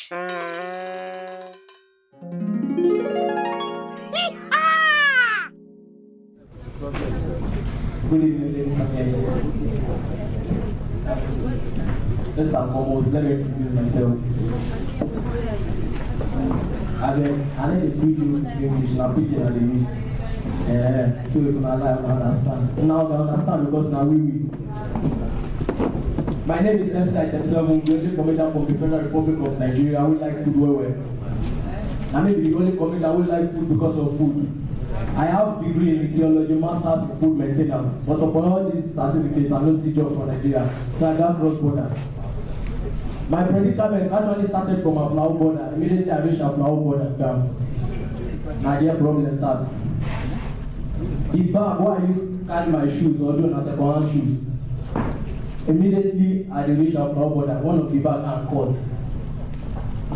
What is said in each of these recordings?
Good evening, ladies and gentlemen. First and foremost, let me introduce myself. I need to read you English, now pidgin and the use. So if you understand. Now they understand because now we. My name is MC Item 7, the only comedian from the Federal Republic of Nigeria. I would like food well. I may be the only comedian I would like food because of food. I have degree in theology, masters in food maintenance, but upon all these certificates, I don't see job for Nigeria, so I got cross border. My predicament actually started from a flower border. Immediately I reached a flower border down. Nigeria problem starts. The bag where I used to carry my shoes or do as second-hand shoes. Immediately I reached a flower border. One of the bag and cut.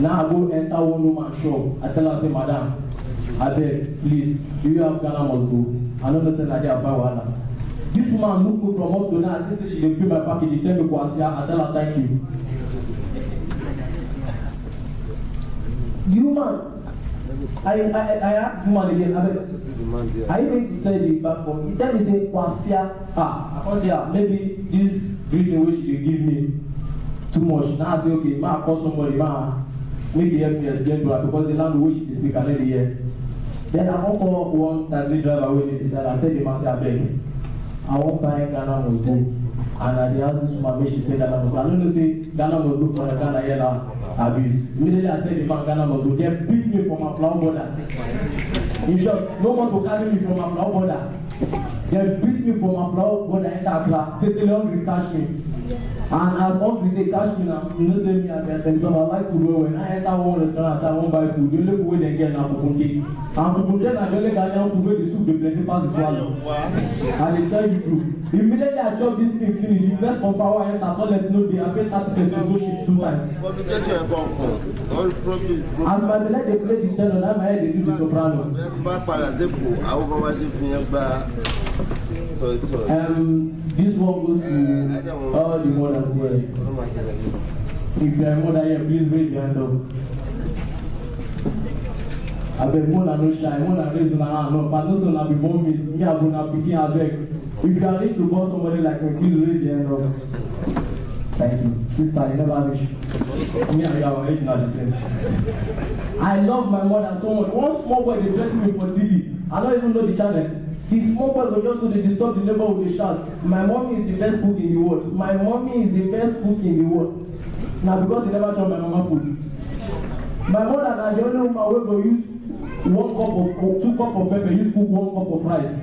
Now I go enter one woman shop. I tell her, say, madam, I beg, please, do you have Ghana must go? I don't know say Nigeria buy wahala. This woman look me from up to now and say she dey pay my package. She tell me Kewsi, I tell her thank you. The woman, I asked the woman again, I beg, are you going to sell the bag for me? He tell me say Kewsi, I can't say maybe this greeting which she dey give me too much. Now I say okay, ma call somebody, ma make he help me explain to her because the language she dey speak I no dey hear. Then I won't call one taxi driver when they decide. I tell the man, say, I beg, I won't buy Ghana must go. And I ask this woman, when she said Ghana must go. I don't know, say Ghana must go for the Ghana yellow abuse. Immediately I tell the man, Ghana must go. They beat me from a flower border. In short, no one to carry me from a flower border. They beat me from a flower border, enter class. Say, they hungry catch me. And as hungry they catch me now, you know, say me and their friends, so I like food well. When I enter one restaurant, I say I won't buy food. The only food they get now kukunke. And kukunke na the only Ghanaian food where the soup dey plenty pass the swallow. And they tell you true. Immediately I chop this thing finish, the best of power enter toilet no dey. I pay 30 pesos to go shit 2 times. As my belle dey play the tenor, now my head dey do the soprano. This one goes to all the mothers here. If you are a mother here, please raise your hand up. I beg, mother no shy, mother raise your hand up. But also na be mommies, me I go na pikin, I beg. If you are rich to call somebody like me, please raise your hand up. Thank you. Sister, you never rich. Me and you are age not the same. I love my mother so much. One small boy they threaten me for TV. I don't even know the channel. This small boy will just go to disturb the neighbor with a shout. My mommy is the best cook in the world. My mommy is the best cook in the world. Now because he never tried my mama food. My mother now the only woman will go use 2 cups of pepper, use cook 1 cup of rice.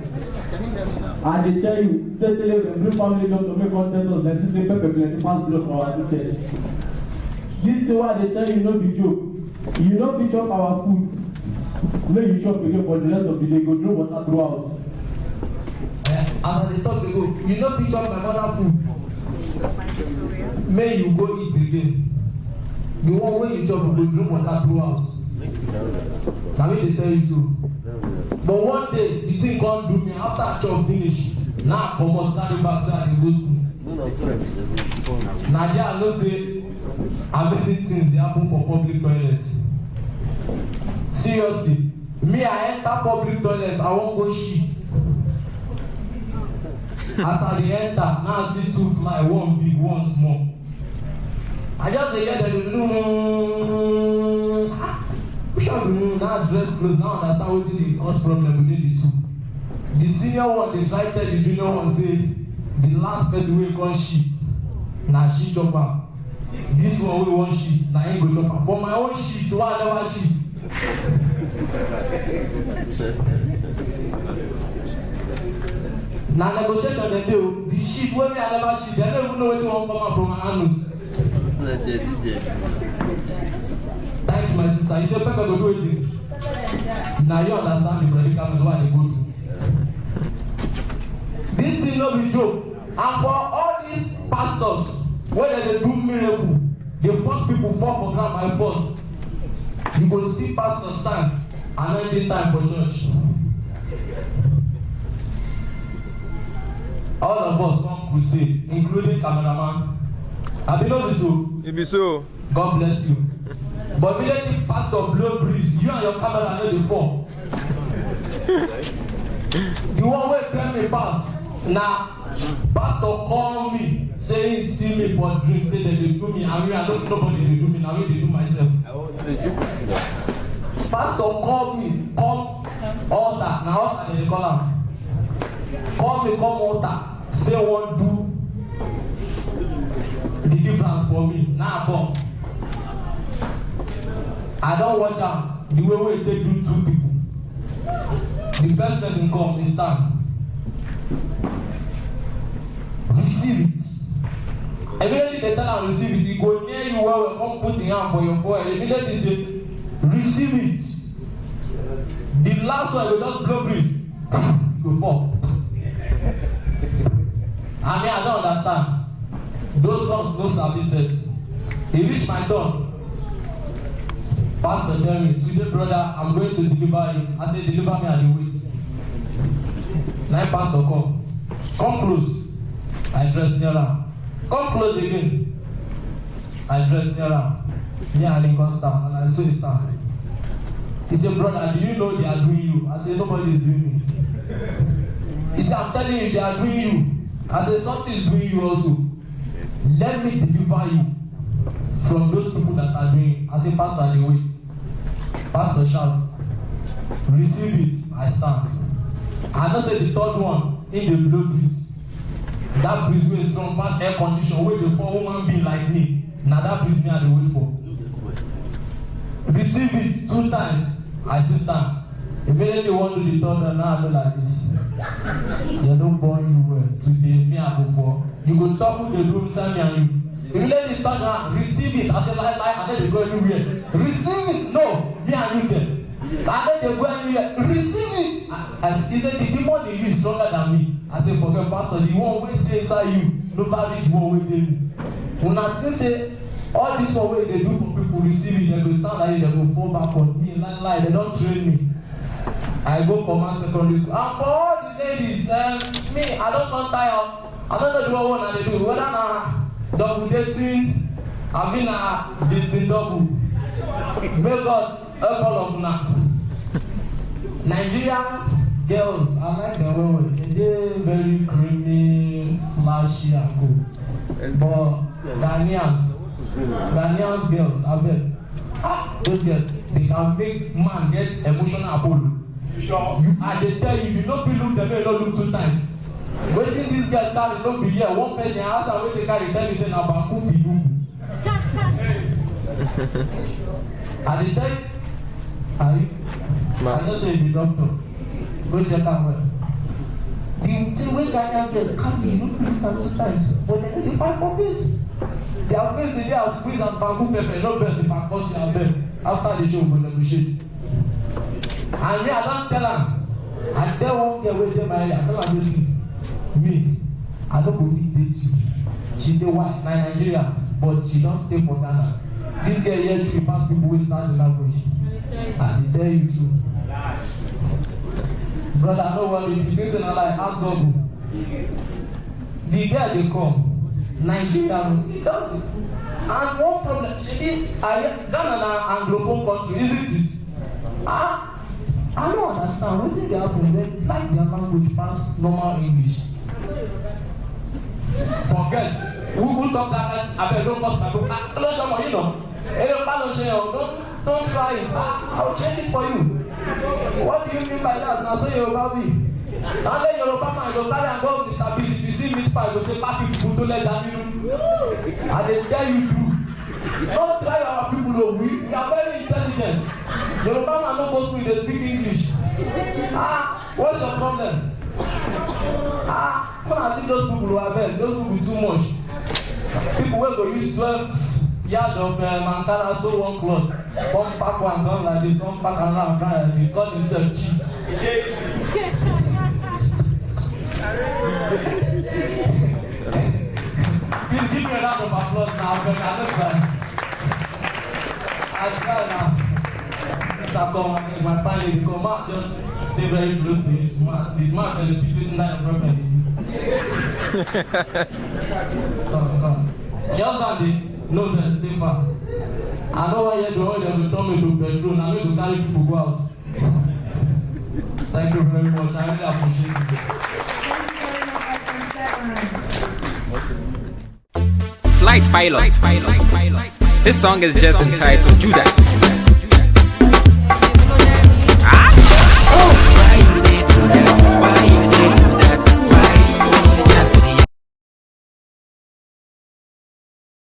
And they tell you, say tell you the blue family doctor make one test us, then say pepper plenty pass blood for our sister. This is why they tell you no be joke. You no fit chop our food. May you chop again for the rest of the day, go drink water throughout. As I talk they go, you no fit chop my mother food. May you go eat again. The one wey you chop, you go drink water throughout. Na me dey tell you so. But one day, the thing come do me after I chop finish. Now I comot carry back say I dey go school. Na there I know say amazing things dey happen for public toilets. Seriously, me I enter public toilet, I wan go shit. As I dey enter, now I see 2 fly, one big, one small. I just dey hear them push up now dress clothes, now understand wetin dey cause problem within the 2. The senior one dey try tell the junior one say the last person wey come shit na she chop am. This one wey wan shit na him go chop am. For my own shit wey I never shit. Na negotiation dem dey o. The shit wey me I never shit, dem no even know wetin wan come out from my anus. Thank you, my sister. You say pepper go do wetin? Now you understand the predicament wey I dey go through. This thing no be joke. And for all these pastors wey dem dey do miracle, dey force people fall for ground by force. You go see pastor stand, anointing time for church. All of us come crusade, including cameraman. Have you know this? It be so. God bless you. But immediately pastor blow breeze, you and your camera know the fall. The one wey claim me pass. Now, pastor call me, say he see me for drink, say they do me, and me, I don't nobody they do me, now me they do myself. Pastor call me, come altar, now altar they call am. Call me, come altar, say one do the difference for me. Now I come. I don't watch am the way they do two people. The first person come, he stand. Receive it. Immediately they tell him receive it. He go near you well, come put his hand for your forehead. Immediately say, receive it. The last one will just blow breathe. Go fall. I mean, I don't understand. Those songs no service set. He reached my turn. Pastor tell me, today brother, I'm going to deliver you. I say, deliver me and you wait. Now pastor come close. I dress near am. Come close again. I dress near am. Me and him come stand, and I saw he stand. He said, brother, do you know they are doing you? I said, nobody is doing me. He said, I'm telling you, they are doing you. I said, something is doing you also. Let me deliver you from those people that are doing it. I said, pastor, they wait. Pastor shouts, receive it. I stand. I know say the third one in the blow breeze. That breeze wey strong pass air condition wey dey for human being like me. Na that breeze me I dey wait for. Receive it 2 times. I sit stand. Immediately one do the third one. Now I go like this. They don't born you well. Today me I go for. You go talk with the room inside me and you. Immediately touch hand. Receive it. I say like and then they go anywhere. Receive it. No, me and you there. And then they go anywhere. Receive it. He said the demon in you is stronger than me. I said, forget pastor, the one wey dey inside you nobody reach the one wey dey me. Una think say all this one wey they do for people receive it, they go stand like they go fall back on me like they don't train me. I go command secondary school. And for all the ladies, me, I don't come tire. I don't know the one they do. Whether na double dating, I mean dating double. May God help all of una. Nigerian girls, I like their way. They're very creamy, flashy, and cool. But Ghanaians girls, I bet. Those girls, they can make man get emotional apollo. I dey tell you, if you don't feel look them, you don't look 2 times. Waiting these guys carry no be here. One person ask her waiting carry tell me say na bamboo fidugu. I dey tell you, I know say you be doctor. Go check am well. The thing wey Ghanaian girls carry, you no fit look am 2 times. But they dey fight for face. Their face dey as squeeze as bamboo pepper. No vex if I curse you abeg. After the show we go negotiate. And me, I don't tell her. I tell one girl wey dey my area, I tell her say, me, I don't go fit date you. She say why? Na Nigeria, but she don stay for Ghana. This girl here true pass people wey start the language. I dey tell you true. Brother, no worry, if you think say na lie, ask God. The girl dey come, Nigeria, he does it. And one problem, Ghana na Anglophone country, isn't it? I don't understand wetin dey happen when like their language pass normal English. Forget who talk that abeg don't cost my book. Don't show me, you know. Don't try it. I will change it for you. What do you mean by that? Now say Yoruba be. Now let Yoruba man go carry and go with Mr. Busy. If you see meat pie, go say pack it to let them in. And they tell you to. Don't try our people. We are very intelligent. Yoruba man no go school, they speak English. What's your problem? Come and leave those people who are bad. Those people too much. People will go use 12 yards of Mankara, so one cloth. Come back one, come like this, come back around, come like this. Call himself cheap. Please give me a round of applause now. I try now. My family, because man just stay very close to his man. His man benefited in that problem. Come. Your husband, no, stay far. I know why the oil them turn me to petrol. I need to carry people go house. Thank you very much. I really appreciate it. Flight Pilot. This song is just entitled Judas.